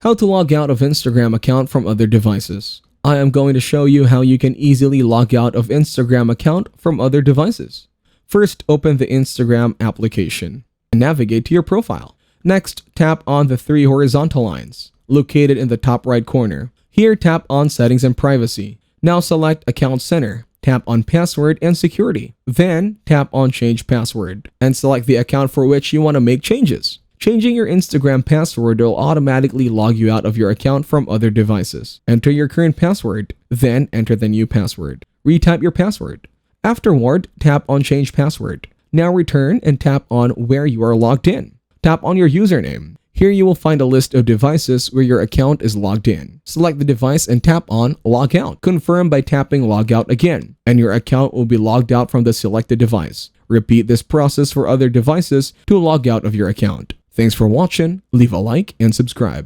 How to log out of Instagram account from other devices. I am going to show you how you can easily log out of Instagram account from other devices. First, open the Instagram application and navigate to your profile. Next, tap on the three horizontal lines located in the top right corner. Here, tap on Settings and Privacy. Now select Account Center. Tap on Password and Security. Then, tap on Change Password and select the account for which you want to make changes. Changing your Instagram password will automatically log you out of your account from other devices. Enter your current password, then enter the new password. Retype your password. Afterward, tap on Change Password. Now return and tap on where you are logged in. Tap on your username. Here you will find a list of devices where your account is logged in. Select the device and tap on Log Out. Confirm by tapping Log Out again, and your account will be logged out from the selected device. Repeat this process for other devices to log out of your account. Thanks for watching, leave a like and subscribe.